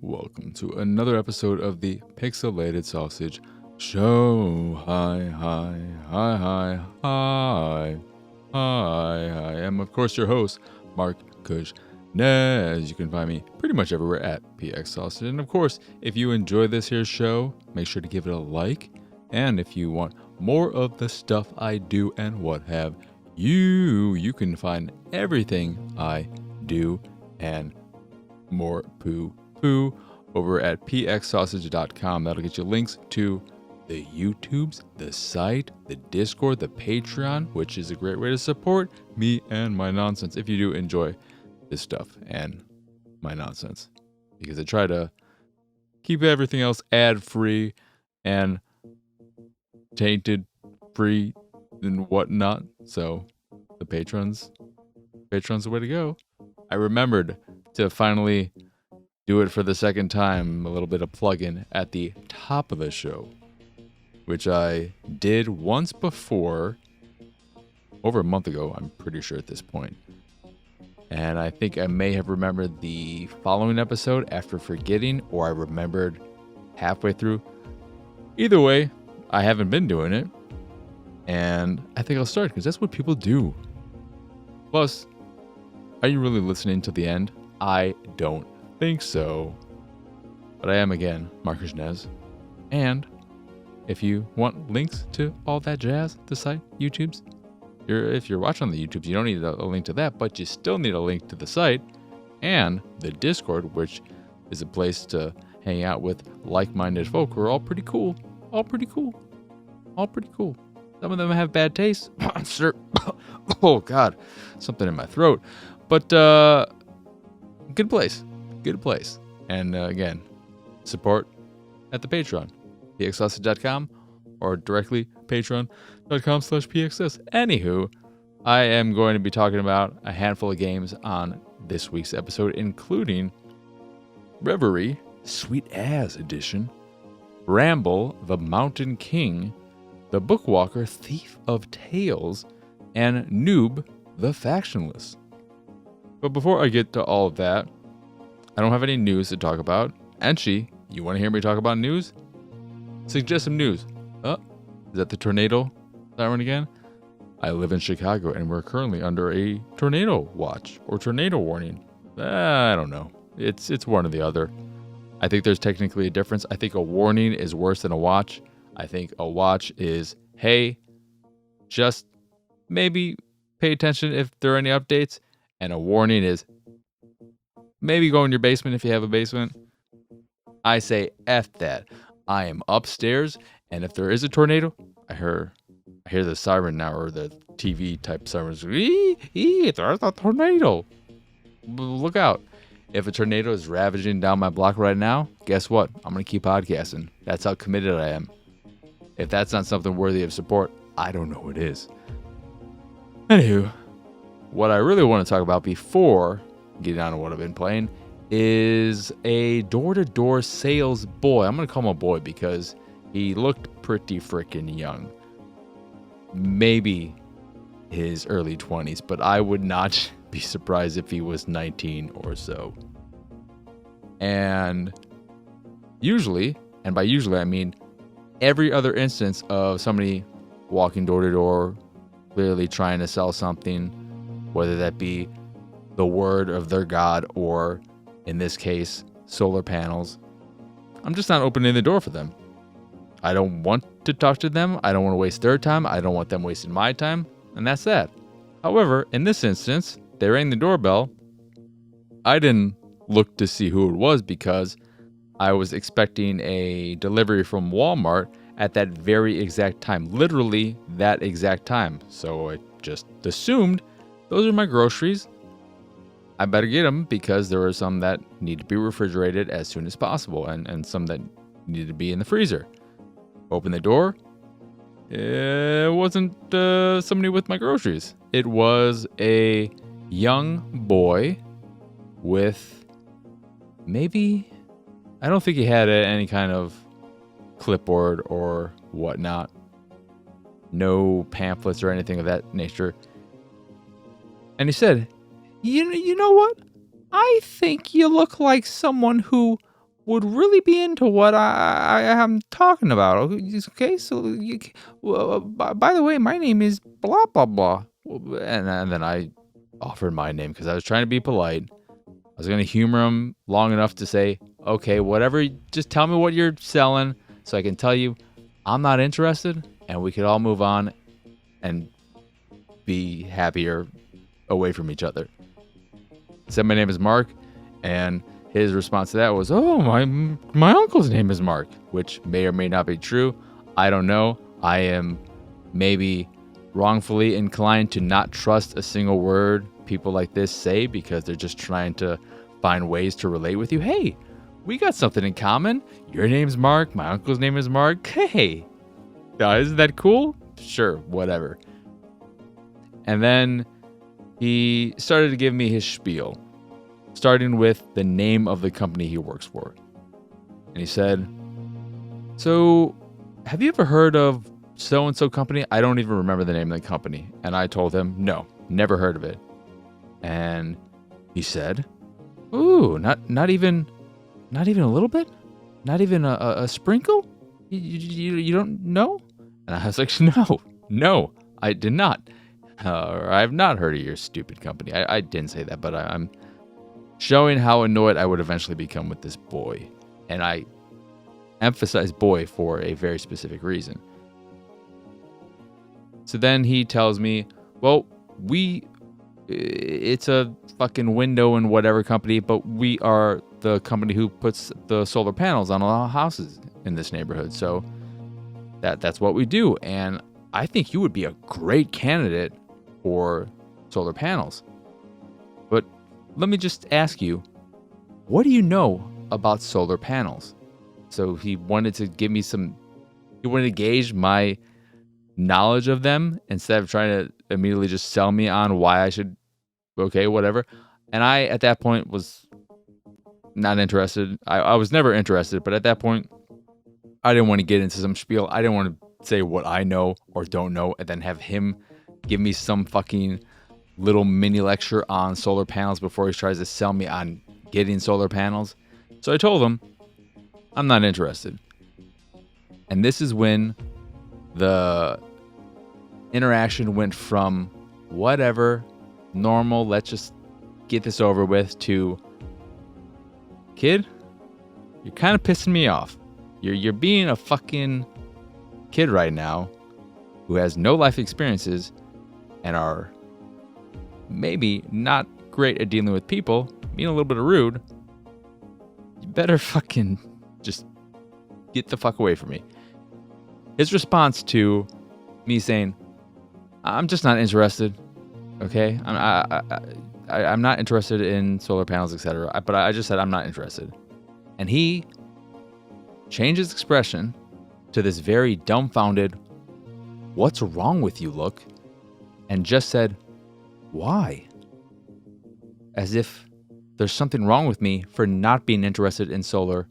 welcome to another episode of the Pixelated Sausage Show. Hi. I am, of course, your host, Mark Kuznez. You can find me pretty much everywhere at PX Sausage. And of course, if you enjoy this here show, make sure to give it a like. And if you want more of the stuff I do and what have you can find everything I do and more poo over at pxsausage.com. That'll get you links to the YouTubes, the site, the Discord, the Patreon, which is a great way to support me and my nonsense if you do enjoy this stuff and my nonsense. Because I try to keep everything else ad-free and tainted free and whatnot. So the patron's the way to go. I remembered to finally do it for the second time, a little bit of plug-in at the top of the show, which I did once before, over a month ago, I'm pretty sure at this point. And I think I may have remembered the following episode after forgetting, or I remembered halfway through. Either way, I haven't been doing it, and I think I'll start because that's what people do. Plus, are you really listening to the end? I don't think so. But I am, again, Mark Kuznez. And if you want links to all that jazz, the site, YouTubes, if you're watching on the YouTubes, you don't need a link to that, but you still need a link to the site and the Discord, which is a place to hang out with like-minded folk who are all pretty cool. Some of them have bad taste. Oh, God. Something in my throat. But, good place. And, again, support at the Patreon, pxsausage.com, or directly patreon.com/pxs. Anywho, I am going to be talking about a handful of games on this week's episode, including Reverie, Sweet Ass Edition, Bramble, the Mountain King, the Bookwalker, Thief of Tales, and Noob, the Factionless. But before I get to all of that, I don't have any news to talk about. Enchi, you want to hear me talk about news? Suggest some news. Is that the tornado siren again? I live in Chicago and we're currently under a tornado watch or tornado warning. I don't know. It's one or the other. I think there's technically a difference. I think a warning is worse than a watch. I think a watch is, hey, just maybe pay attention if there are any updates. And a warning is, maybe go in your basement if you have a basement. I say F that. I am upstairs, and if there is a tornado, I hear the siren now, or the TV type sirens. There's a tornado. Look out. If a tornado is ravaging down my block right now, guess what? I'm going to keep podcasting. That's how committed I am. If that's not something worthy of support, I don't know what is. Anywho, what I really want to talk about before getting on to what I've been playing is a door-to-door sales boy. I'm going to call him a boy because he looked pretty freaking young. Maybe his early 20s, but I would not be surprised if he was 19 or so. And usually, and by usually I mean every other instance of somebody walking door-to-door, clearly trying to sell something, whether that be the word of their god or, in this case, solar panels, I'm just not opening the door for them. I don't want to talk to them. I don't want to waste their time. I don't want them wasting my time. And that's that. However, in this instance, they rang the doorbell. I didn't look to see who it was because I was expecting a delivery from Walmart at that very exact time. Literally that exact time. So I just assumed those are my groceries. I better get them because there are some that need to be refrigerated as soon as possible and some that need to be in the freezer. Open the door. It wasn't somebody with my groceries. It was a young boy with maybe, I don't think he had any kind of clipboard or whatnot. No pamphlets or anything of that nature. And he said, You know what? I think you look like someone who would really be into what I am talking about. Okay, so by the way, my name is blah blah blah, and then I offered my name because I was trying to be polite. I was gonna humor him long enough to say, okay, whatever, just tell me what you're selling so I can tell you I'm not interested, and we could all move on and be happier away from each other. I said my name is Mark, and his response to that was, oh, my uncle's name is Mark, which may or may not be true. I don't know. I am maybe wrongfully inclined to not trust a single word people like this say because they're just trying to find ways to relate with you. Hey, we got something in common. Your name's Mark. My uncle's name is Mark. Hey, isn't that cool? Sure, whatever. And then he started to give me his spiel, starting with the name of the company he works for. And he said, so have you ever heard of so-and-so company? I don't even remember the name of the company. And I told him, no, never heard of it. And he said, ooh, not even a little bit? Not even a sprinkle? You don't know? And I was like, no, I did not. I have not heard of your stupid company. I didn't say that, but I'm showing how annoyed I would eventually become with this boy. And I emphasize boy for a very specific reason. So then he tells me, well, it's a fucking window and whatever company, but we are the company who puts the solar panels on all houses in this neighborhood. So that's what we do. And I think you would be a great candidate for solar panels. But let me just ask you, what do you know about solar panels? So he wanted to gauge my knowledge of them instead of trying to immediately just sell me on why I should, okay, whatever. And I, at that point, was not interested. I was never interested, but at that point, I didn't want to get into some spiel. I didn't want to say what I know or don't know and then have him give me some fucking little mini lecture on solar panels before he tries to sell me on getting solar panels. So I told him, I'm not interested. And this is when the interaction went from whatever, normal, let's just get this over with, to, kid, you're kind of pissing me off. You're being a fucking kid right now who has no life experiences and are maybe not great at dealing with people, being a little bit rude. You better fucking just get the fuck away from me. His response to me saying, I'm just not interested, okay? I'm not interested in solar panels, etc. But I just said I'm not interested. And he changed his expression to this very dumbfounded, what's wrong with you look, and just said, why? As if there's something wrong with me for not being interested in solar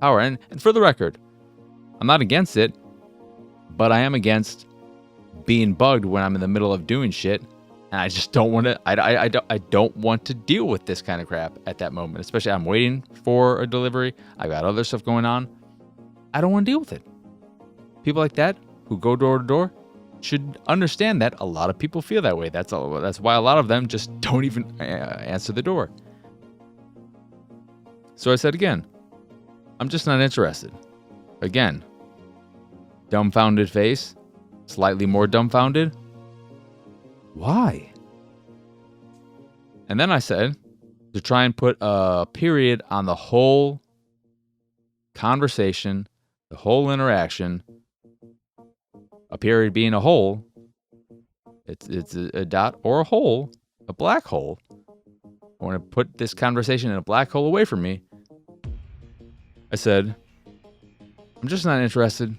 power. And for the record, I'm not against it, but I am against being bugged when I'm in the middle of doing shit, and I just don't want to. I don't want to deal with this kind of crap at that moment. Especially, I'm waiting for a delivery. I got other stuff going on. I don't want to deal with it. People like that who go door to door should understand that a lot of people feel that way. That's why a lot of them just don't even answer the door. So I said again, I'm just not interested. Again, dumbfounded face, slightly more dumbfounded. Why? And then I said, to try and put a period on the whole conversation, the whole interaction, a period being a hole, it's a dot or a hole, a black hole. I want to put this conversation in a black hole away from me. I said, I'm just not interested,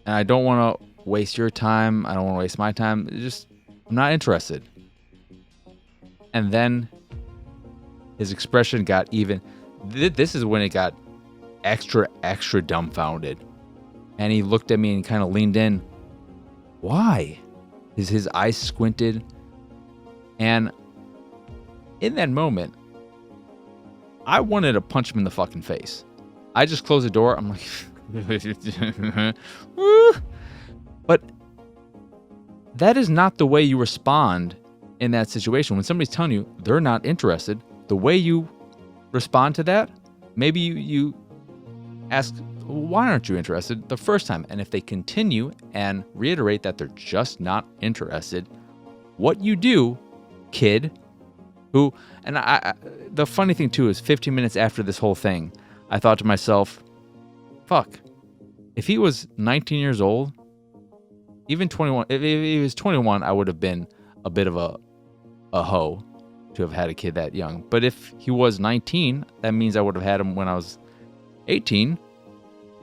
and I don't want to waste your time. I don't want to waste my time. I'm not interested. And then his expression got even. This is when it got extra dumbfounded. And he looked at me and kind of leaned in. Why? His eyes squinted. And in that moment, I wanted to punch him in the fucking face. I just closed the door. I'm like, woo. But that is not the way you respond in that situation. When somebody's telling you they're not interested, the way you respond to that, maybe you ask, why aren't you interested the first time? And if they continue and reiterate that they're just not interested, what you do, kid, who, and the funny thing too is 15 minutes after this whole thing, I thought to myself, fuck, if he was 19 years old, even 21, if he was 21, I would have been a bit of a hoe to have had a kid that young. But if he was 19, that means I would have had him when I was 18.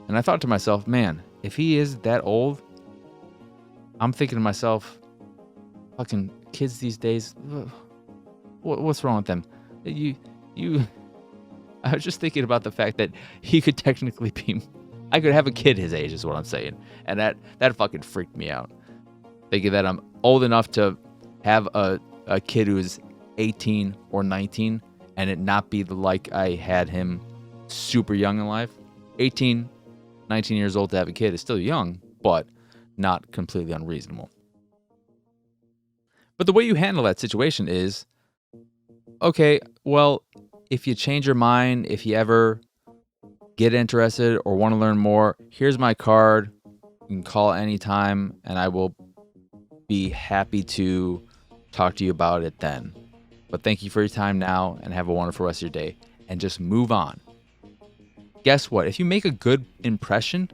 And I thought to myself, man, if he is that old, I'm thinking to myself, fucking kids these days, what's wrong with them? I was just thinking about the fact that he could technically be, I could have a kid his age is what I'm saying. And that fucking freaked me out. Thinking that I'm old enough to have a kid who is 18 or 19 and it not be like I had him super young in life. 18, 19 years old to have a kid is still young, but not completely unreasonable. But the way you handle that situation is, okay, well, if you change your mind, if you ever get interested or want to learn more, here's my card. You can call anytime, and I will be happy to talk to you about it then. But thank you for your time now, and have a wonderful rest of your day. And just move on. Guess what? If you make a good impression,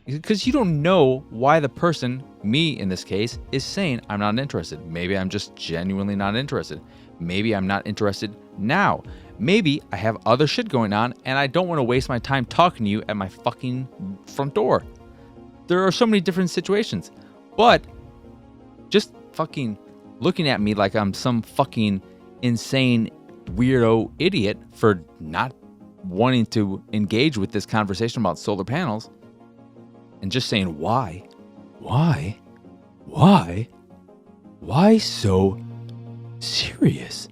because you don't know why the person, me in this case, is saying I'm not interested. Maybe I'm just genuinely not interested. Maybe I'm not interested now. Maybe I have other shit going on and I don't want to waste my time talking to you at my fucking front door. There are so many different situations. But just fucking looking at me like I'm some fucking insane weirdo idiot for not wanting to engage with this conversation about solar panels and just saying why so serious?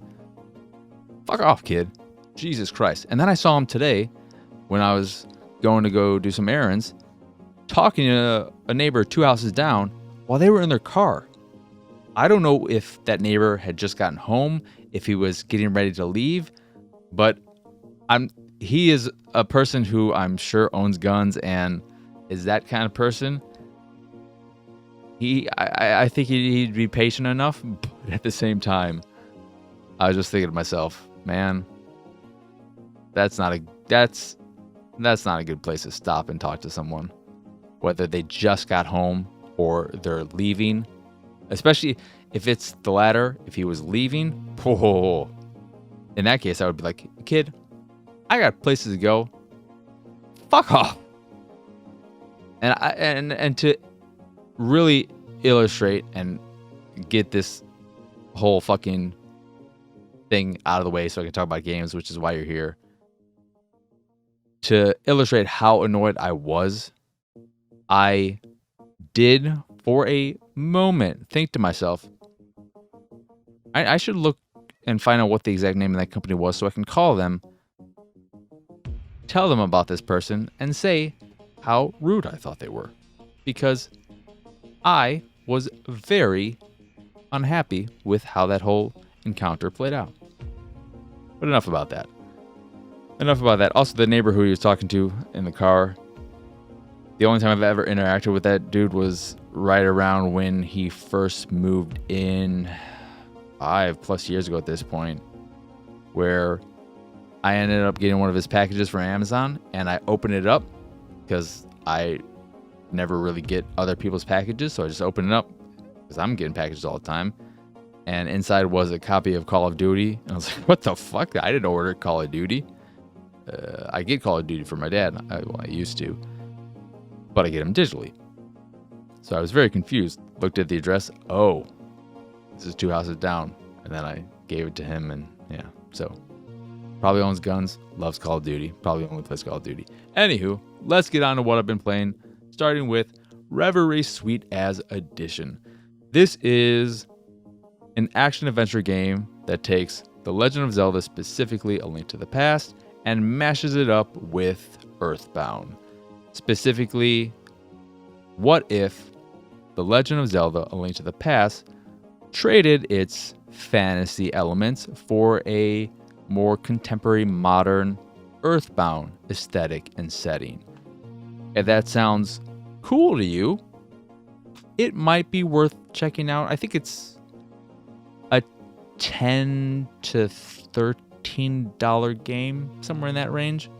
Fuck off, kid. Jesus Christ. And then I saw him today when I was going to go do some errands, talking to a neighbor 2 houses down while they were in their car. I don't know if that neighbor had just gotten home, if he was getting ready to leave, but he is a person who I'm sure owns guns and is that kind of person. I think he'd be patient enough, but at the same time, I was just thinking to myself, man, that's not a good place to stop and talk to someone, whether they just got home or they're leaving, especially if it's the latter. If he was leaving, in that case, I would be like, kid, I got places to go. Fuck off. And to really illustrate and get this whole fucking thing out of the way so I can talk about games, which is why you're here. To illustrate how annoyed I was, I did for a moment think to myself, I should look and find out what the exact name of that company was so I can call them, tell them about this person, and say how rude I thought they were. Because I was very unhappy with how that whole encounter played out. But enough about that. Also, the neighbor who he was talking to in the car, the only time I've ever interacted with that dude was right around when he first moved in 5+ years ago at this point, where I ended up getting one of his packages from Amazon, and I opened it up because I never really get other people's packages, so I just opened it up because I'm getting packages all the time. And inside was a copy of Call of Duty, and I was like, what the fuck? I didn't order Call of Duty. I get Call of Duty for my dad. I used to, but I get them digitally. So I was very confused. Looked at the address. Oh, this is 2 houses down. And then I gave it to him, and yeah. So probably owns guns, loves Call of Duty, probably only plays Call of Duty. Anywho, let's get on to what I've been playing, starting with Reverie Sweet As Edition. This is an action-adventure game that takes The Legend of Zelda, specifically A Link to the Past, and mashes it up with Earthbound. Specifically, what if The Legend of Zelda: A Link to the Past traded its fantasy elements for a more contemporary, modern, Earthbound aesthetic and setting? If that sounds cool to you, it might be worth checking out. I think it's a $10 to $13 game, somewhere in that range.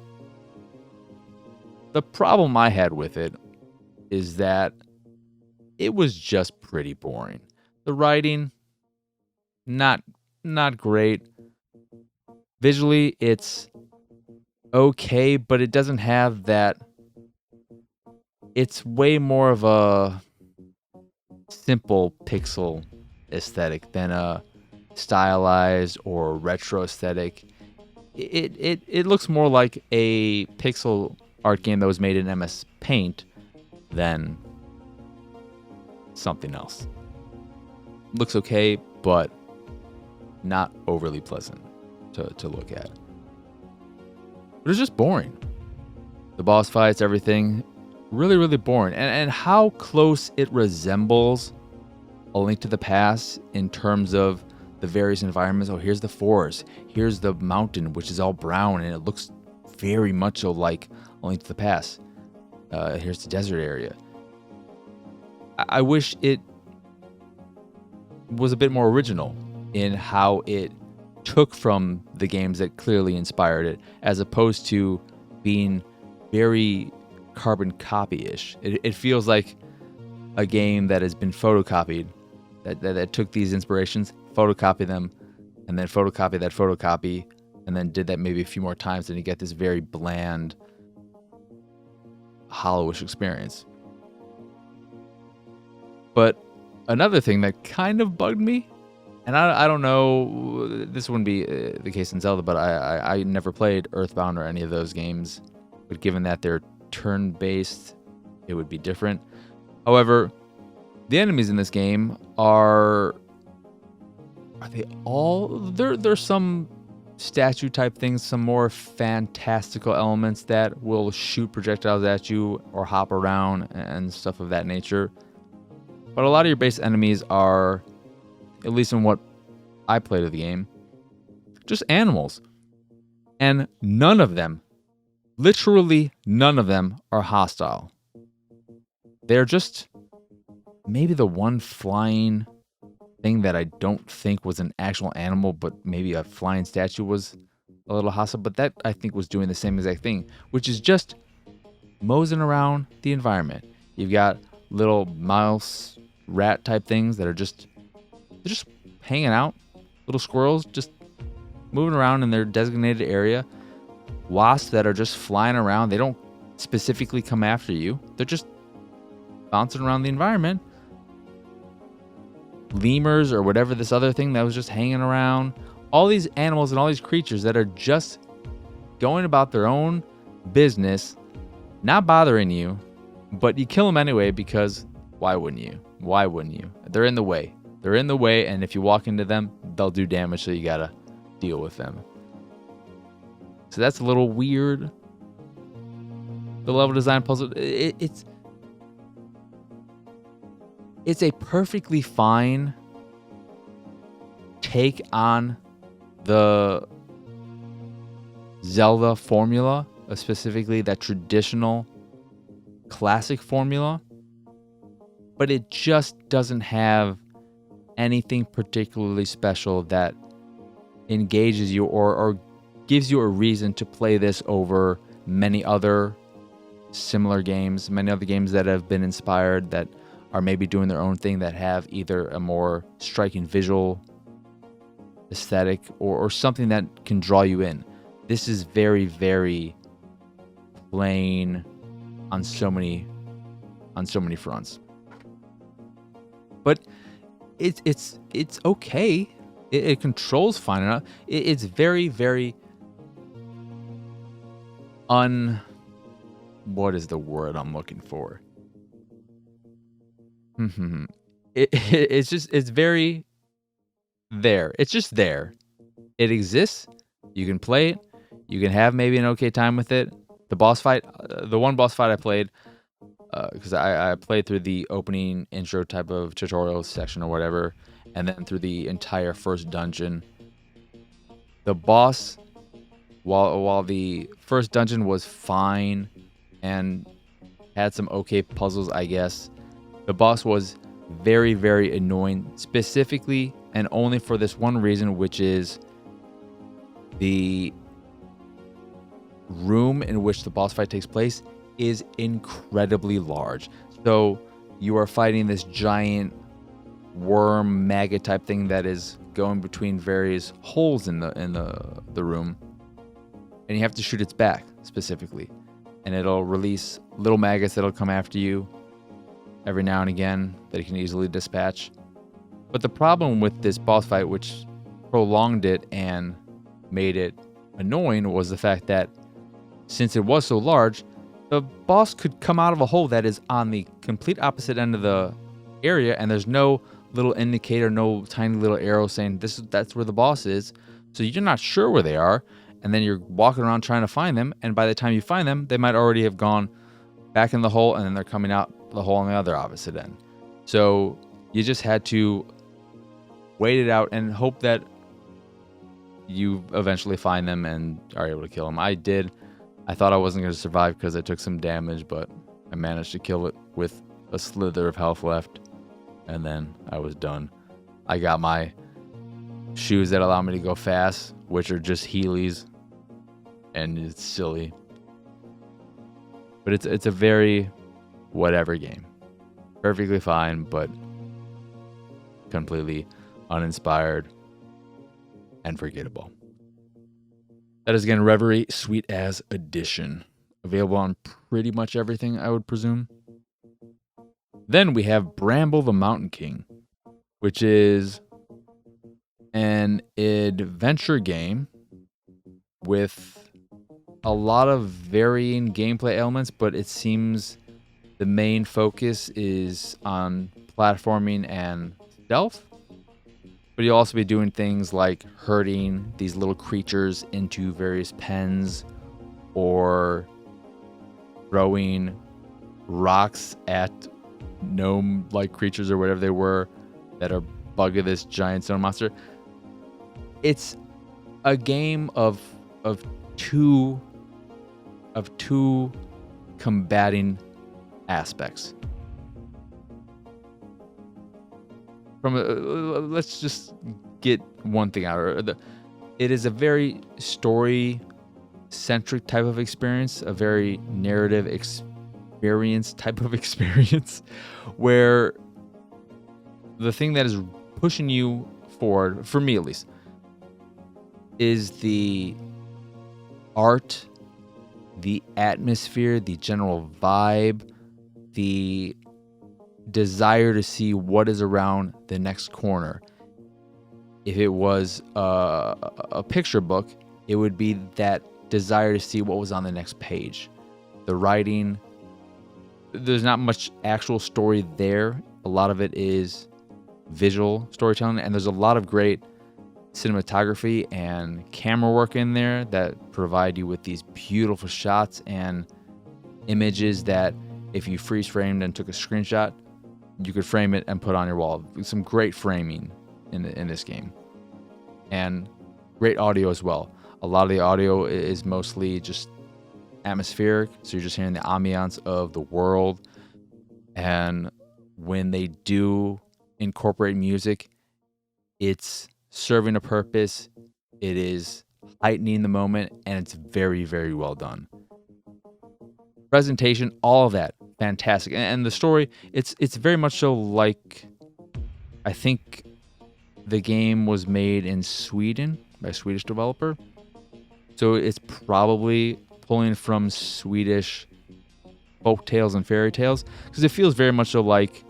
The problem I had with it is that it was just pretty boring. The writing, not great. Visually, it's okay, but it doesn't have that. It's way more of a simple pixel aesthetic than a stylized or retro aesthetic. It looks more like a pixel art game that was made in MS Paint than something else. Looks okay, but not overly pleasant to look at. But it's just boring. The boss fights, everything, really, really boring. And how close it resembles A Link to the Past in terms of the various environments. Oh, here's the forest. Here's the mountain, which is all brown, and it looks very much so like A Link to the Past. Here's the desert area. I wish it was a bit more original in how it took from the games that clearly inspired it, as opposed to being very carbon copy-ish. It feels like a game that has been photocopied, that took these inspirations, photocopied them, and then photocopied that photocopy, and then did that maybe a few more times, and you get this very bland, hollowish experience. But another thing that kind of bugged me, and I don't know, this wouldn't be the case in Zelda, but I never played Earthbound or any of those games, but given that they're turn-based, it would be different. However, the enemies in this game are they all... There's some statue type things, some more fantastical elements that will shoot projectiles at you or hop around and stuff of that nature. But a lot of your base enemies are, at least in what I played of the game, just animals. And none of them, literally none of them, are hostile. They're just maybe the one flying thing that I don't think was an actual animal, but maybe a flying statue was a little hostile. But that, I think, was doing the same exact thing, which is just moseying around the environment. You've got little mouse, rat type things that are just hanging out. Little squirrels just moving around in their designated area. Wasps that are just flying around. They don't specifically come after you. They're just bouncing around the environment. Lemurs or whatever, this other thing that was just hanging around. All these animals and all these creatures that are just going about their own business, not bothering you, but you kill them anyway because why wouldn't you? Why wouldn't you? They're in the way. They're in the way, and if you walk into them, they'll do damage, so you gotta deal with them. So that's a little weird. The level design puzzle, it's a perfectly fine take on the Zelda formula, specifically that traditional classic formula, but it just doesn't have anything particularly special that engages you or gives you a reason to play this over many other similar games, many other games that have been inspired, that are maybe doing their own thing, that have either a more striking visual aesthetic or something that can draw you in. This is very, very plain on so many fronts. But it's okay. It controls fine enough. It's very, very what is the word I'm looking for? It's very there. It's just there. It exists. You can play it. You can have maybe an okay time with it. The boss fight, the one boss fight I played, because I played through the opening intro type of tutorial section or whatever, and then through the entire first dungeon. The boss, while the first dungeon was fine and had some okay puzzles, I guess, the boss was very, very annoying, specifically and only for this one reason, which is the room in which the boss fight takes place is incredibly large. So you are fighting this giant worm maggot type thing that is going between various holes in the room, and you have to shoot its back specifically, and it'll release little maggots that'll come after you every now and again that you can easily dispatch. But the problem with this boss fight, which prolonged it and made it annoying, was the fact that since it was so large, the boss could come out of a hole that is on the complete opposite end of the area, and there's no little indicator, no tiny little arrow saying that's where the boss is. So you're not sure where they are, and then you're walking around trying to find them, and by the time you find them, they might already have gone back in the hole, and then they're coming out the hole on the other opposite end. So you just had to wait it out and hope that you eventually find them and are able to kill them. I did. I thought I wasn't going to survive because I took some damage, but I managed to kill it with a slither of health left, and then I was done. I got my shoes that allow me to go fast, which are just Heelys, and it's silly. But it's a very whatever game. Perfectly fine, but completely uninspired and forgettable. That is, again, Reverie Sweet As Edition. Available on pretty much everything, I would presume. Then we have Bramble the Mountain King, which is an adventure game with a lot of varying gameplay elements, but it seems the main focus is on platforming and stealth. But you'll also be doing things like herding these little creatures into various pens, or throwing rocks at gnome-like creatures or whatever they were that are bug of this giant stone monster. It's a game of two combating aspects. Let's just get one thing out. It is a very story-centric type of experience, a very narrative experience type of experience, where the thing that is pushing you forward, for me at least, is the art, the atmosphere, the general vibe, the desire to see what is around the next corner. If it was a picture book, it would be that desire to see what was on the next page. The writing, there's not much actual story there. A lot of it is visual storytelling, and there's a lot of great cinematography and camera work in there that provide you with these beautiful shots and images that if you freeze framed and took a screenshot, you could frame it and put on your wall. Some great framing in this game, and great audio as well. A lot of the audio is mostly just atmospheric, so you're just hearing the ambiance of the world. And when they do incorporate music, it's serving a purpose, it is heightening the moment, and it's very, very well done. Presentation, all of that, fantastic. And the story, it's very much so like, I think the game was made in Sweden by a Swedish developer. So it's probably pulling from Swedish folk tales and fairy tales, because it feels very much so like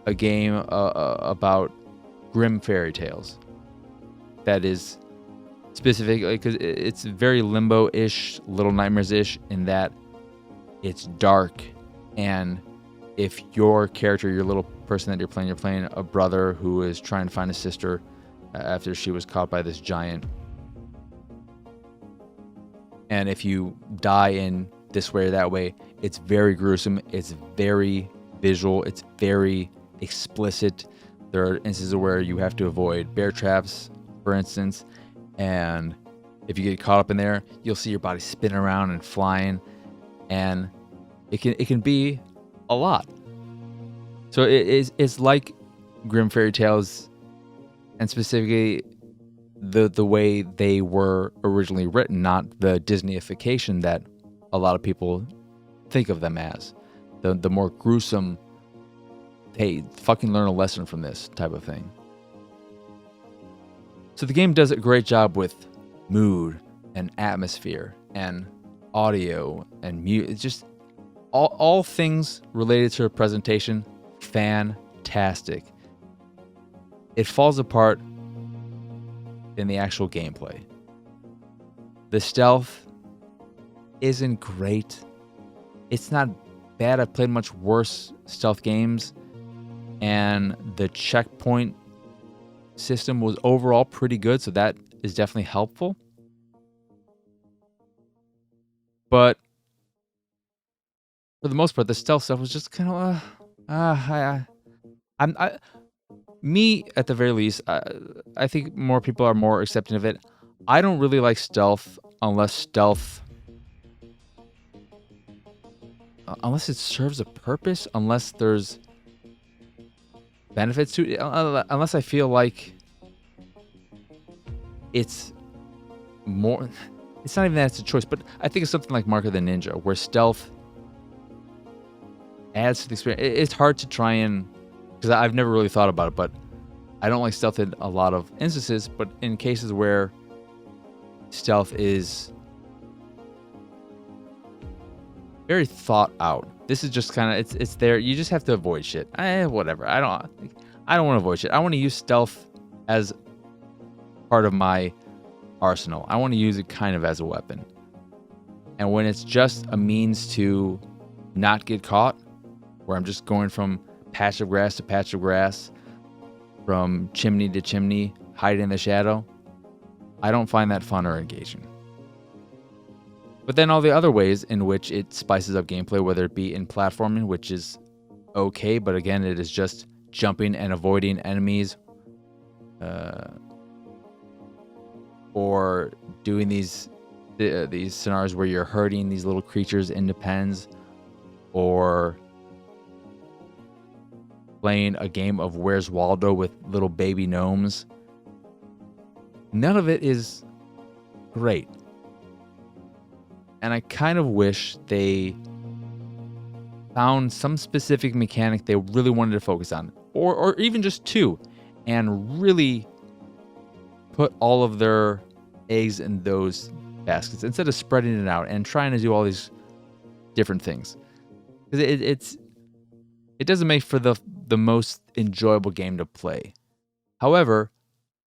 a game about grim fairy tales. That is specific, because it's very Limbo-ish, Little Nightmares-ish, in that it's dark, and if your character, your little person that you're playing a brother who is trying to find a sister after she was caught by this giant And if you die in this way or that way, it's very gruesome. It's very visual. It's very explicit. There are instances where you have to avoid bear traps, for instance. And if you get caught up in there, you'll see your body spinning around and flying. And it can be a lot. So it's like Grim Fairy Tales, and specifically the way they were originally written, not the Disneyification that a lot of people think of them as. The more gruesome, hey, fucking learn a lesson from this type of thing. So the game does a great job with mood and atmosphere and audio and music. It's just all things related to a presentation, fantastic. It falls apart in the actual gameplay. The stealth isn't great. It's not bad. I've played much worse stealth games, and the checkpoint system was overall pretty good, so that is definitely helpful. But for the most part, the stealth stuff was just kind of me at the very least. I think more people are more accepting of it. I don't really like stealth unless it serves a purpose, unless there's benefits to it, unless I feel like it's more. It's not even that it's a choice, but I think it's something like Mark of the Ninja, where stealth adds to the experience. It's hard to try and, because I've never really thought about it, but I don't like stealth in a lot of instances, but in cases where stealth is very thought out, this is just kind of, it's there. You just have to avoid shit. Whatever. I don't want to avoid shit. I want to use stealth as part of my arsenal. I want to use it kind of as a weapon. And when it's just a means to not get caught, where I'm just going from patch of grass to patch of grass, from chimney to chimney, hiding in the shadow, I don't find that fun or engaging. But then all the other ways in which it spices up gameplay, whether it be in platforming, which is okay, but again, it is just jumping and avoiding enemies, or doing these scenarios where you're herding these little creatures into pens, or playing a game of Where's Waldo with little baby gnomes. None of it is great. And I kind of wish they found some specific mechanic they really wanted to focus on, or even just two, and really put all of their eggs in those baskets instead of spreading it out and trying to do all these different things. Because it doesn't make for the most enjoyable game to play. However,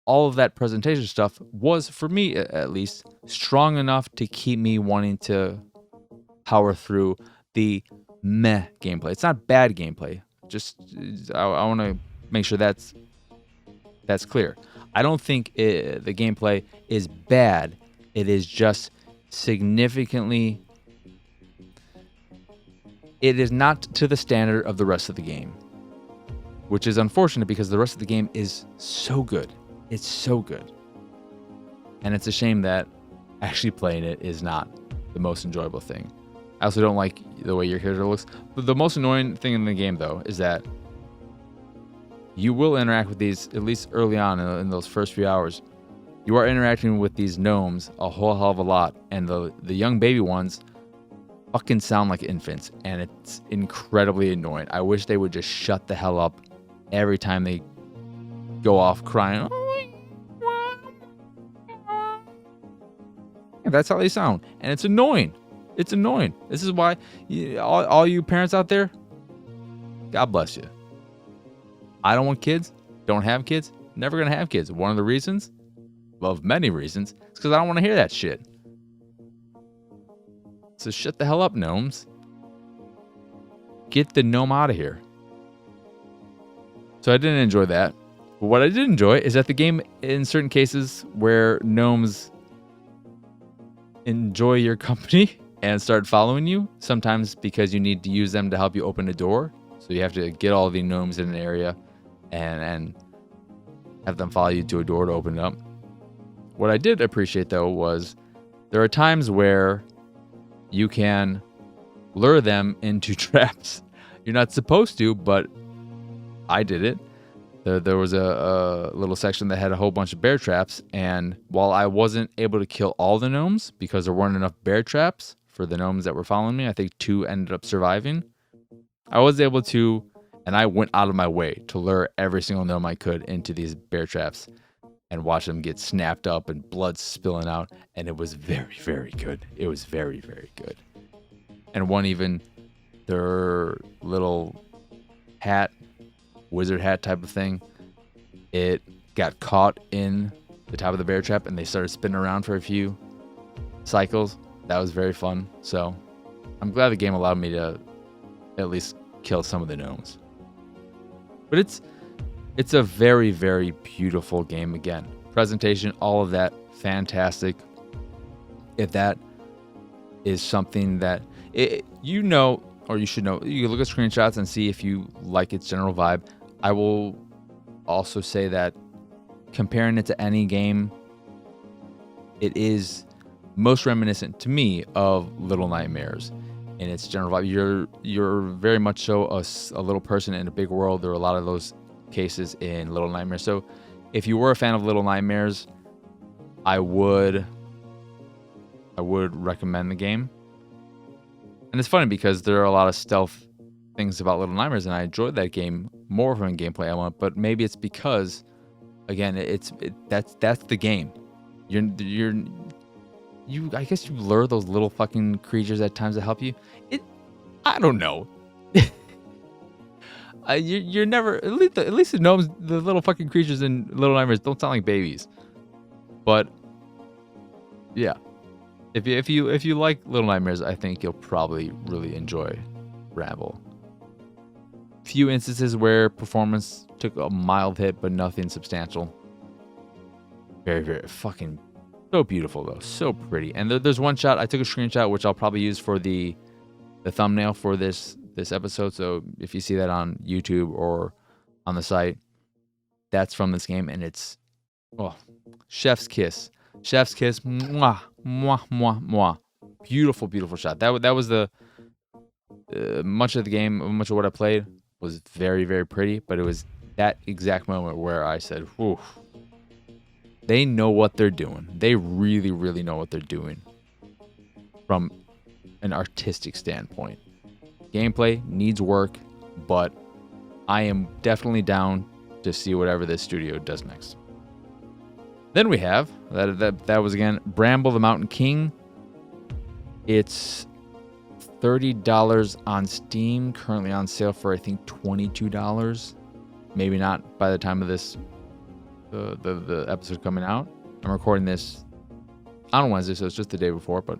all of that presentation stuff was, for me at least, strong enough to keep me wanting to power through the meh gameplay. It's not bad gameplay. Just I want to make sure that's clear. I don't think the gameplay is bad. It is just significantly. It is not to the standard of the rest of the game, which is unfortunate because the rest of the game is so good. It's so good. And it's a shame that actually playing it is not the most enjoyable thing. I also don't like the way your character looks. But the most annoying thing in the game, though, is that you will interact with these, at least early on in those first few hours. You are interacting with these gnomes a whole hell of a lot. And the young baby ones fucking sound like infants. And it's incredibly annoying. I wish they would just shut the hell up every time they go off crying. That's how they sound. And it's annoying. It's annoying. This is why all you parents out there, God bless you. I don't want kids. Don't have kids. Never going to have kids. One of the reasons, well, of many reasons, is because I don't want to hear that shit. So shut the hell up, gnomes. Get the gnome out of here. So I didn't enjoy that. But what I did enjoy is that the game, in certain cases where gnomes enjoy your company and start following you. Sometimes because you need to use them to help you open a door. So you have to get all the gnomes in an area and have them follow you to a door to open it up. What I did appreciate, though, was there are times where you can lure them into traps. You're not supposed to, but I did it. There was a little section that had a whole bunch of bear traps, and while I wasn't able to kill all the gnomes because there weren't enough bear traps for the gnomes that were following me, I think 2 ended up surviving. I was able to, and I went out of my way to lure every single gnome I could into these bear traps and watch them get snapped up and blood spilling out, and it was very, very good. It was very, very good. And one even, their little hat, wizard hat type of thing, it got caught in the top of the bear trap and they started spinning around for a few cycles. That was very fun. So I'm glad the game allowed me to at least kill some of the gnomes. But it's a very, very beautiful game. Again, presentation, all of that, fantastic. If that is something that you know, or you should know, you can look at screenshots and see if you like its general vibe. I will also say that comparing it to any game, it is most reminiscent to me of Little Nightmares in its general vibe. You're very much so a little person in a big world. There are a lot of those cases in Little Nightmares. So if you were a fan of Little Nightmares, I would recommend the game. And it's funny because there are a lot of stealth things about Little Nightmares, and I enjoyed that game more from a gameplay element. But maybe it's because, again, that's the game. I guess you lure those little fucking creatures at times to help you. I don't know. You're never, at least the gnomes, the little fucking creatures in Little Nightmares don't sound like babies. But yeah, if you like Little Nightmares, I think you'll probably really enjoy Bramble. Few instances where performance took a mild hit, but nothing substantial. Very, very fucking so beautiful though, so pretty. And there's one shot I took a screenshot, which I'll probably use for the thumbnail for this episode. So if you see that on YouTube or on the site, that's from this game, and it's chef's kiss, mwah, mwah, mwah, mwah. Beautiful, beautiful shot. That was the much of the game, much of what I played was very, very pretty, but it was that exact moment where I said, "Whew, they know what they're doing. They really, really know what they're doing from an artistic standpoint." Gameplay needs work, but I am definitely down to see whatever this studio does next. Then we have, that was again, Bramble the Mountain King. It's $30 on Steam, currently on sale for I think $22. Maybe not by the time of this, the episode coming out. I'm recording this on Wednesday, so it's just the day before, but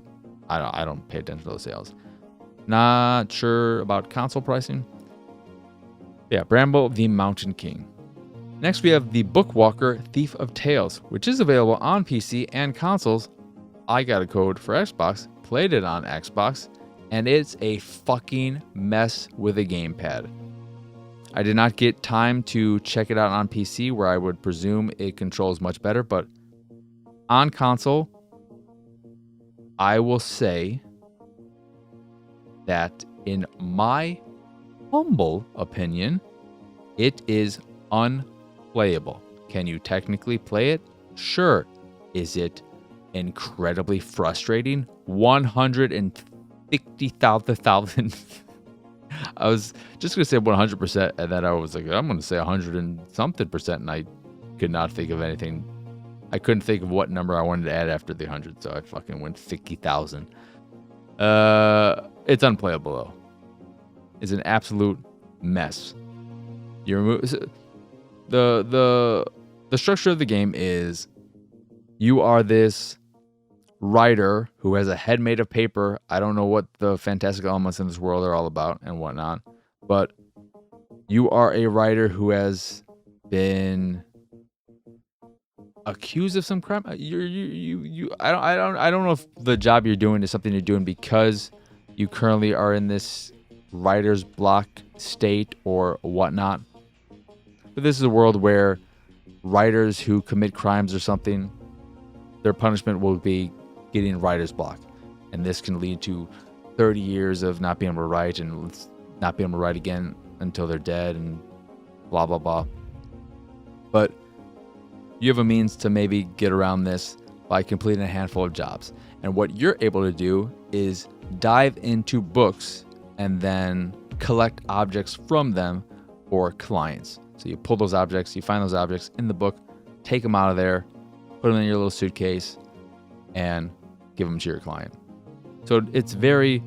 I don't pay attention to those sales. Not sure about console pricing. Yeah, Bramble the Mountain King. Next we have the Bookwalker Thief of Tales, which is available on PC and consoles. I got a code for Xbox, played it on Xbox, and it's a fucking mess with a gamepad. I did not get time to check it out on PC, where I would presume it controls much better, but on console, I will say that in my humble opinion, it is unplayable. Can you technically play it? Sure. Is it incredibly frustrating? 150,000. I was just going to say 100%, and then I was like, I'm going to say 100 and something percent, and I could not think of anything. I couldn't think of what number I wanted to add after the 100, so I fucking went 50,000. It's unplayable, though. It's an absolute mess. The structure of the game is you are this writer who has a head made of paper. I don't know what the fantastic elements in this world are all about and whatnot, but you are a writer who has been accused of some crime. I don't know if the job you're doing is something you're doing because you currently are in this writer's block state or whatnot. But this is a world where writers who commit crimes or something, their punishment will be getting writer's block. And this can lead to 30 years of not being able to write and not being able to write again until they're dead and blah, blah, blah. But you have a means to maybe get around this by completing a handful of jobs. And what you're able to do is dive into books and then collect objects from them for clients. So you pull those objects, you find those objects in the book, take them out of there, put them in your little suitcase, and give them to your client. So it's very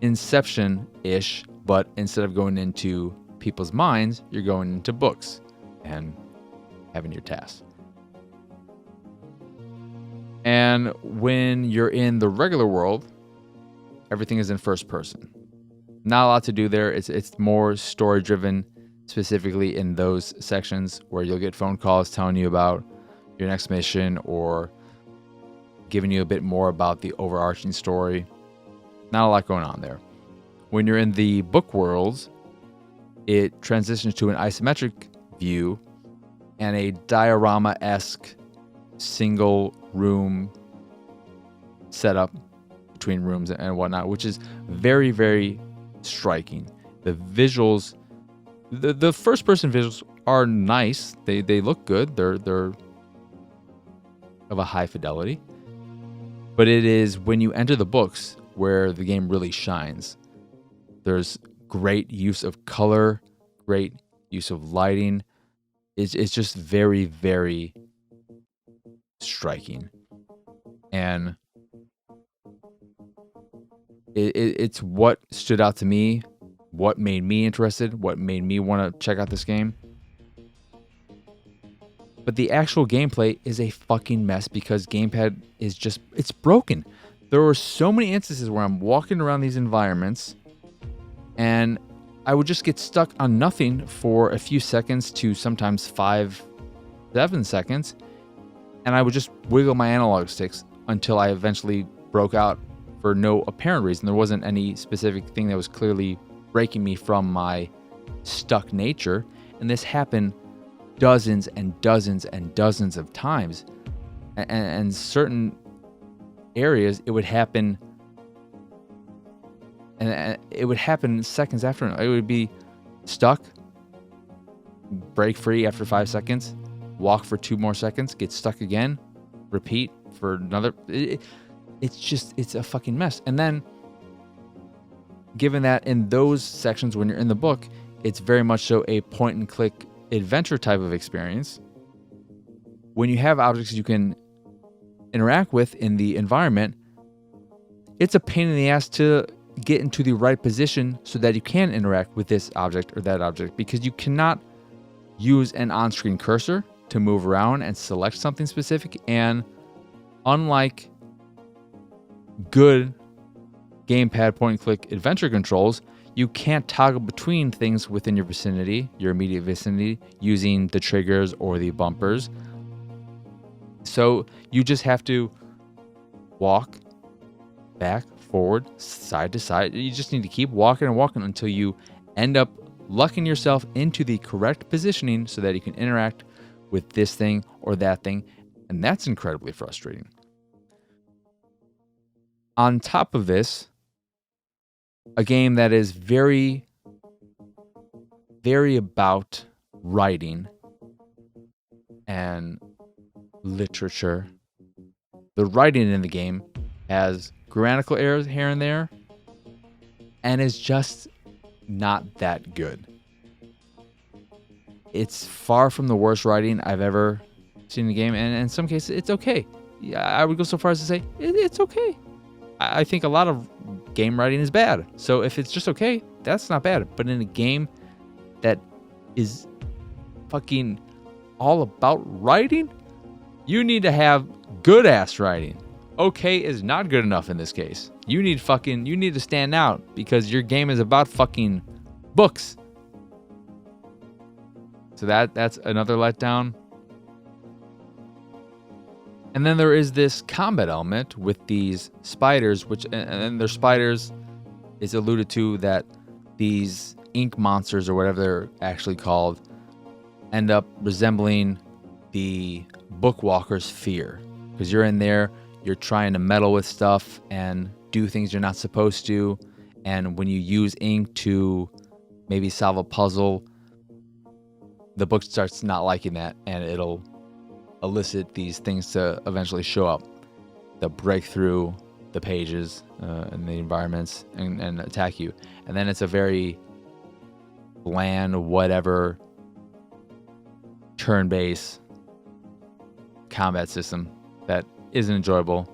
Inception-ish, but instead of going into people's minds, you're going into books and having your tasks. And when you're in the regular world, everything is in first person. Not a lot to do there. It's more story driven, specifically in those sections where you'll get phone calls telling you about your next mission or giving you a bit more about the overarching story. Not a lot going on there. When you're in the book worlds, it transitions to an isometric view and a diorama-esque single room setup between rooms and whatnot, which is very, very striking. The visuals, the first person visuals are nice. They look good. They're of a high fidelity. But it is when you enter the books where the game really shines. There's great use of color, great use of lighting. It's just very, very striking. And it's what stood out to me, what made me interested, what made me want to check out this game. But the actual gameplay is a fucking mess because gamepad is just, it's broken. There were so many instances where I'm walking around these environments and I would just get stuck on nothing for a few seconds to sometimes 5-7 seconds. And I would just wiggle my analog sticks until I eventually broke out for no apparent reason. There wasn't any specific thing that was clearly breaking me from my stuck nature. And this happened dozens and dozens and dozens of times. And certain areas, it would happen, and it would happen seconds after. It would be stuck, break free after 5 seconds, walk for 2 more seconds, get stuck again, repeat for another. It's a fucking mess. And then, given that in those sections when you're in the book, it's very much so a point and click adventure type of experience. When you have objects you can interact with in the environment, it's a pain in the ass to get into the right position so that you can interact with this object or that object, because you cannot use an on-screen cursor to move around and select something specific. And unlike good gamepad point-and-click adventure controls, you can't toggle between things within your vicinity, your immediate vicinity, using the triggers or the bumpers. So you just have to walk back, forward, side to side. You just need to keep walking and walking until you end up lucking yourself into the correct positioning so that you can interact with this thing or that thing. And that's incredibly frustrating. On top of this, a game that is very, very about writing and literature. The writing in the game has grammatical errors here and there and is just not that good. It's far from the worst writing I've ever seen in a game, and in some cases it's okay. I would go so far as to say it's okay. I think a lot of game writing is bad. So if it's just okay, that's not bad. But in a game that is fucking all about writing, you need to have good ass writing. Okay is not good enough in this case. You need to stand out because your game is about fucking books. So that's another letdown. And then there is this combat element with these spiders, which, and they're spiders, is alluded to that these ink monsters, or whatever they're actually called, end up resembling the Bookwalker's fear. Because you're in there, you're trying to meddle with stuff and do things you're not supposed to. And when you use ink to maybe solve a puzzle, the book starts not liking that, and it'll elicit these things to eventually show up that break through the pages and the environments and attack you. And then it's a very bland, whatever, turn-based combat system that isn't enjoyable.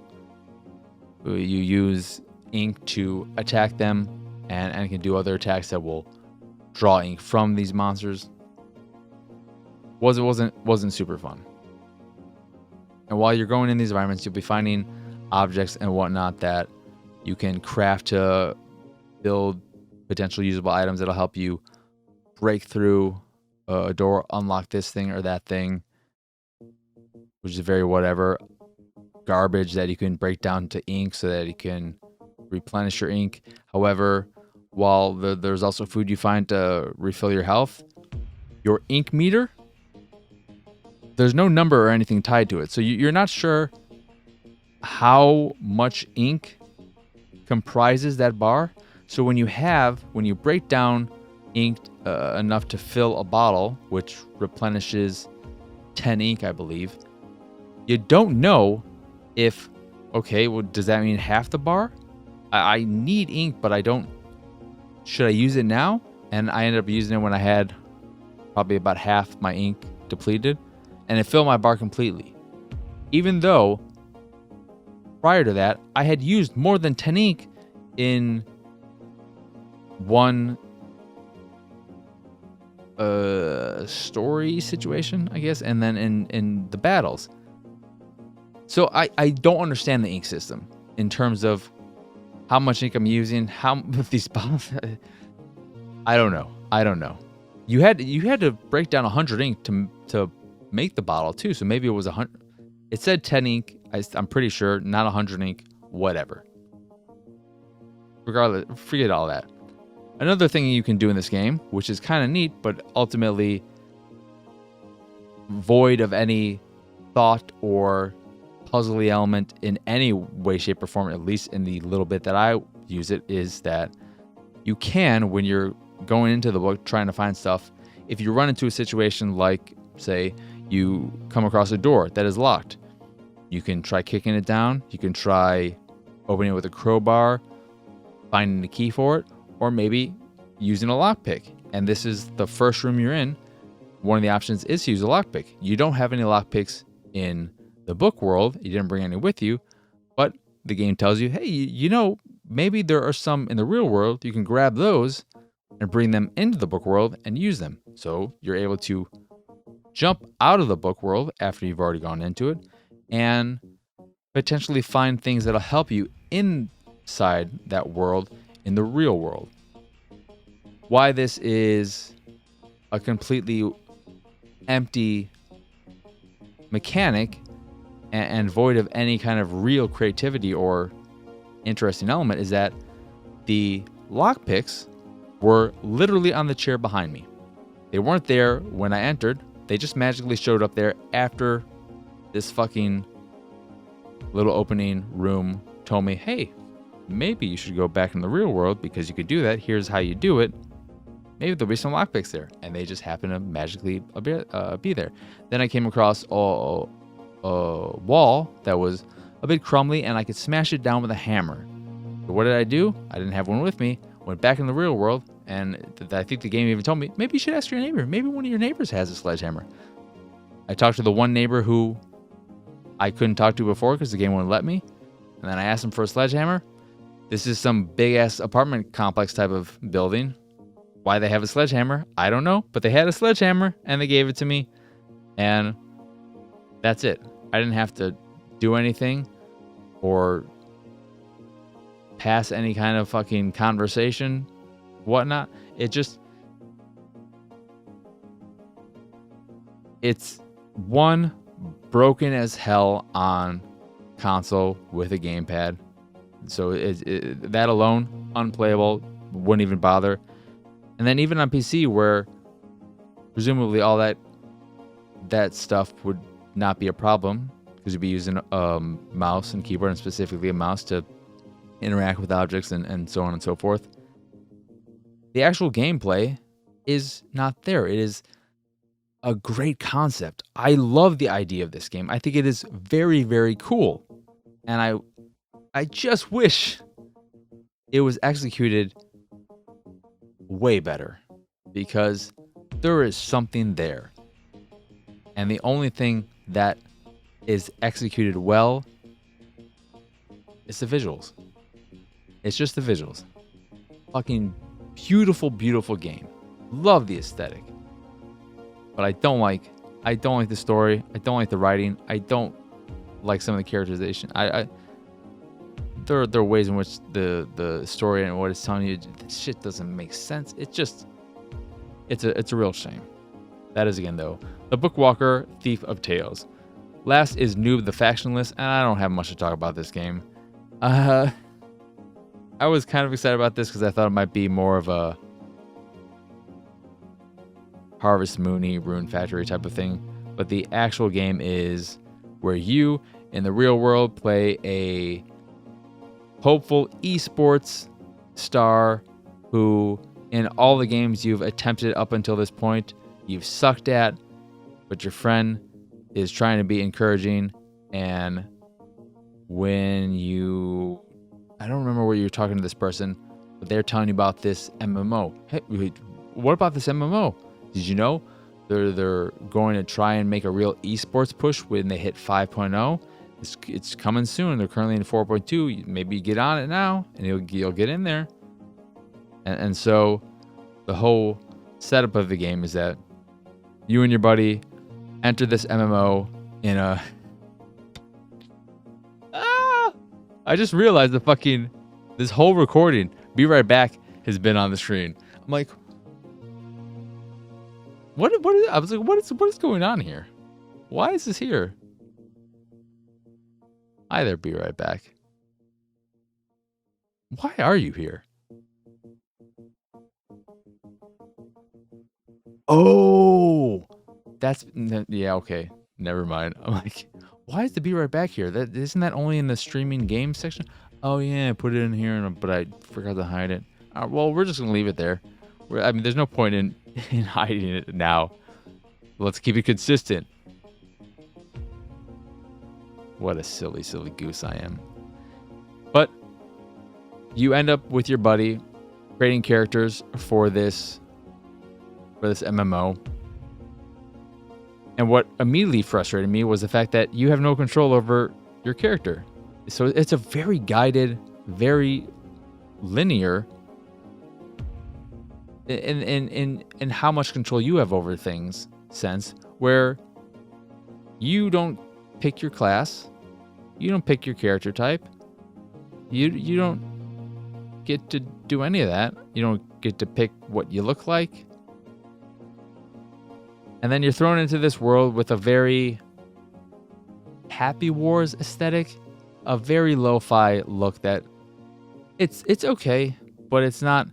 You use ink to attack them, and can do other attacks that will draw ink from these monsters. Wasn't super fun. And while you're going in these environments, you'll be finding objects and whatnot that you can craft to build potential usable items that'll help you break through a door, unlock this thing or that thing, which is very whatever. Garbage that you can break down to ink so that you can replenish your ink. However, while there's also food you find to refill your health, your ink meter, there's no number or anything tied to it. So you're not sure how much ink comprises that bar. So when you break down ink enough to fill a bottle, which replenishes 10 ink, I believe, you don't know if, okay, well, does that mean half the bar? I need ink, but I don't. Should I use it now? And I ended up using it when I had probably about half my ink depleted, and it filled my bar completely. Even though prior to that, I had used more than 10 ink in one story situation, I guess, and then in the battles. So I don't understand the ink system in terms of how much ink I'm using, how with these bottles. I don't know. You had to break down 100 ink to make the bottle too. So maybe it was 100. It said 10 ink. I'm pretty sure, not 100 ink. Whatever. Regardless, forget all that. Another thing you can do in this game, which is kind of neat, but ultimately void of any thought or puzzly element in any way, shape, or form, at least in the little bit that I use it, is that you can, when you're going into the book trying to find stuff, if you run into a situation like, say, you come across a door that is locked, you can try kicking it down, you can try opening it with a crowbar, finding the key for it, or maybe using a lockpick. And this is the first room you're in. One of the options is to use a lockpick. You don't have any lockpicks in the book world. You didn't bring any with you, but the game tells you, hey, you know, maybe there are some in the real world. You can grab those and bring them into the book world and use them. So you're able to jump out of the book world after you've already gone into it and potentially find things that'll help you inside that world in the real world. Why this is a completely empty mechanic and void of any kind of real creativity or interesting element is that the lockpicks were literally on the chair behind me. They weren't there when I entered. They just magically showed up there after this fucking little opening room told me, hey, maybe you should go back in the real world because you could do that. Here's how you do it. Maybe there'll be some lockpicks there. And they just happen to magically be there. Then I came across a wall that was a bit crumbly and I could smash it down with a hammer. So what did I do? I didn't have one with me. Went back in the real world, and I think the game even told me, maybe you should ask your neighbor. Maybe one of your neighbors has a sledgehammer. I talked to the one neighbor who I couldn't talk to before because the game wouldn't let me. And then I asked him for a sledgehammer. This is some big-ass apartment complex type of building. Why they have a sledgehammer, I don't know. But they had a sledgehammer, and they gave it to me. And that's it. I didn't have to do anything or pass any kind of fucking conversation, whatnot. It's one broken as hell on console with a gamepad. So that alone, unplayable, wouldn't even bother. And then even on PC, where presumably all that stuff would not be a problem, because you'd be using a mouse and keyboard, and specifically a mouse to interact with objects and so on and so forth. The actual gameplay is not there. It is a great concept. I love the idea of this game. I think it is very, very cool. And I just wish it was executed way better, because there is something there. And the only thing that is executed well is the visuals. It's just the visuals. Fucking beautiful, beautiful game. Love the aesthetic. But I don't like the story. I don't like the writing. I don't like some of the characterization. There are ways in which the story and what it's telling you, this shit doesn't make sense. It's a real shame. That is, again, though, the Bookwalker, Thief of Tales. Last is Noob the Factionless, and I don't have much to talk about this game. I was kind of excited about this because I thought it might be more of a Harvest Moony, Rune Factory type of thing. But the actual game is where you, in the real world, play a hopeful esports star who, in all the games you've attempted up until this point, you've sucked at, but your friend is trying to be encouraging. And when you, I don't remember where you're talking to this person, but they're telling you about this MMO. Hey, what about this MMO? Did you know they're going to try and make a real esports push when they hit 5.0? It's coming soon. They're currently in 4.2. Maybe you get on it now, and you'll get in there. And so the whole setup of the game is that you and your buddy enter this MMO in a... I just realized this whole recording, Be Right Back, has been on the screen. I'm like, what is going on here? Why is this here? Hi there, Be Right Back. Why are you here? Oh, yeah, okay. Never mind. I'm like, why is the Be Right Back here? Isn't that only in the streaming game section? Oh yeah, I put it in here, but I forgot to hide it. Well, we're just gonna leave it there. There's no point in hiding it now. Let's keep it consistent. What a silly, silly goose I am. But you end up with your buddy creating characters for this MMO. And what immediately frustrated me was the fact that you have no control over your character. So it's a very guided, very linear in how much control you have over things sense, where you don't pick your class, you don't pick your character type, you don't get to do any of that. You don't get to pick what you look like. And then you're thrown into this world with a very Happy Wars aesthetic, a very lo-fi look that it's okay, but it's not.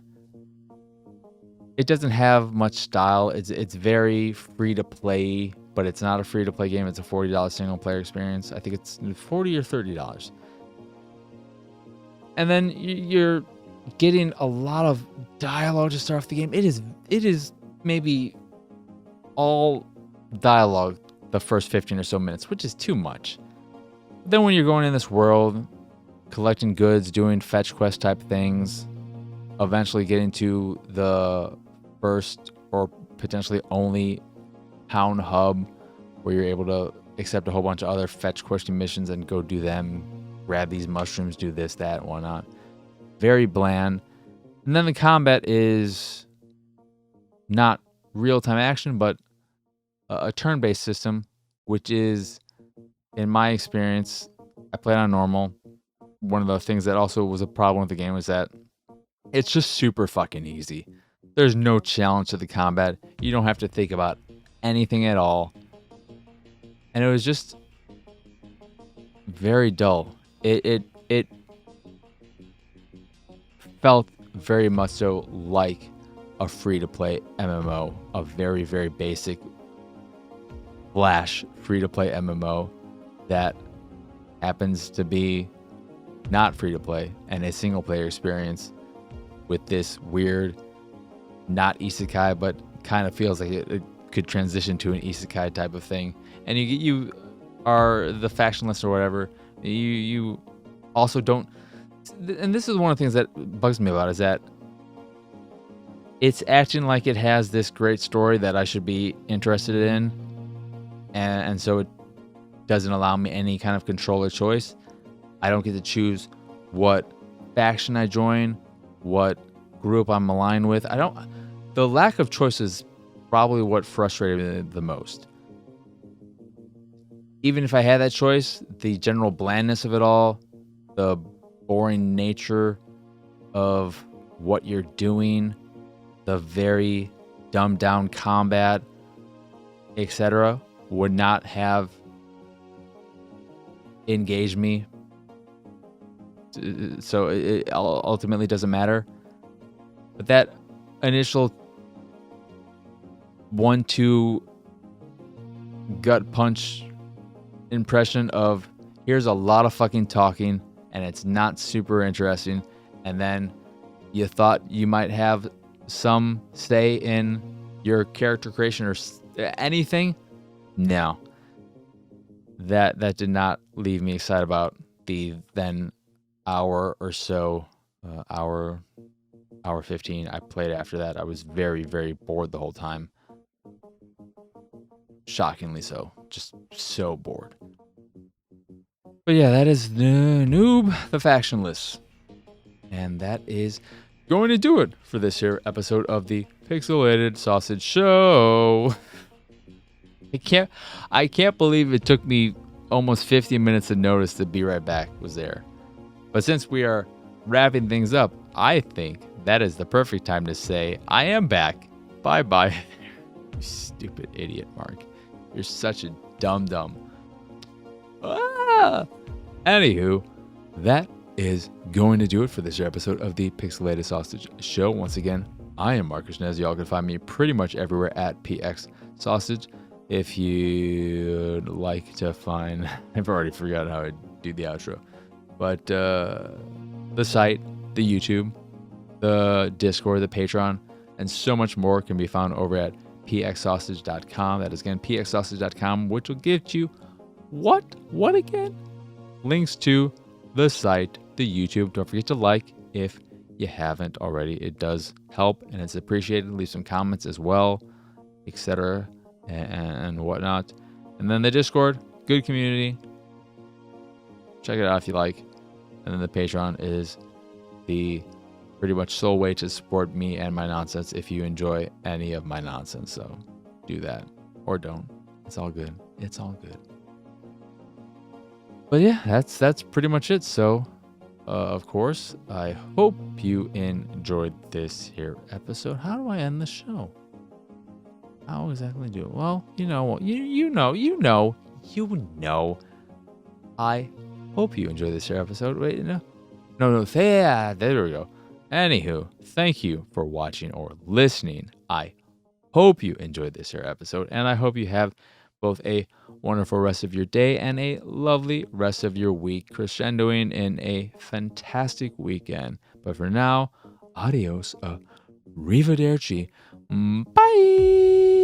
It doesn't have much style. It's very free to play, but it's not a free to play game. It's a $40 single player experience. I think it's $40 or $30. And then you're getting a lot of dialogue to start off the game. It is maybe all dialogue the first 15 or so minutes, which is too much. Then when you're going in this world, collecting goods, doing fetch quest type things, eventually getting to the first or potentially only town hub where you're able to accept a whole bunch of other fetch quest missions and go do them, grab these mushrooms, do this, that, whatnot. Very bland. And then the combat is not real-time action, but a turn-based system, which is, in my experience, I played on normal. One of the things that also was a problem with the game was that it's just super fucking easy. There's no challenge to the combat. You don't have to think about anything at all. and it was just very dull. It felt very much so like a free-to-play MMO, a very, very basic Flash free-to-play MMO that happens to be not free-to-play and a single-player experience with this weird, not isekai, but kind of feels like it could transition to an isekai type of thing. And you are the factionless or whatever. You also don't, and this is one of the things that bugs me about, is that it's acting like it has this great story that I should be interested in, and so it doesn't allow me any kind of control or choice. I don't get to choose what faction I join, what group I'm aligned with. The lack of choice is probably what frustrated me the most. Even if I had that choice, the general blandness of it all, the boring nature of what you're doing, the very dumbed down combat, etc., would not have engaged me. So it ultimately doesn't matter. But that initial 1-2 gut punch impression of here's a lot of fucking talking and it's not super interesting, and then you thought you might have some say in your character creation or anything. No, that did not leave me excited about the then hour or so, hour 15 I played after that. I was very, very bored the whole time. Shockingly so. Just so bored. But yeah, that is the Noob, the Factionless. And that is going to do it for this here episode of the Pixelated Sausage Show. I can't believe it took me almost 50 minutes to notice the Be Right Back was there. But since we are wrapping things up, I think that is the perfect time to say I am back. Bye-bye. You stupid idiot, Mark. You're such a dum-dum. Anywho, that is going to do it for this episode of the Pixelated Sausage Show. Once again, I am Marcus Nez. Y'all can find me pretty much everywhere at PX Sausage. If you'd like to find, I've already forgotten how to do the outro, but the site, the YouTube, the Discord, the Patreon, and so much more can be found over at pxsausage.com. That is again pxsausage.com, which will get you what again? Links to the site, the YouTube. Don't forget to like if you haven't already. It does help and it's appreciated. Leave some comments as well, etc. and whatnot. And then the Discord, good community. Check it out if you like. And then the Patreon is the pretty much sole way to support me and my nonsense if you enjoy any of my nonsense. So do that or don't. It's all good. It's all good. But yeah, that's pretty much it. So, of course, I hope you enjoyed this here episode. How do I end the show? How exactly do it? Well, you know. I hope you enjoyed this here episode. Wait, no, there we go. Anywho, thank you for watching or listening. I hope you enjoyed this here episode, and I hope you have both a wonderful rest of your day and a lovely rest of your week, crescendoing in a fantastic weekend. But for now, adios, arrivederci, bye!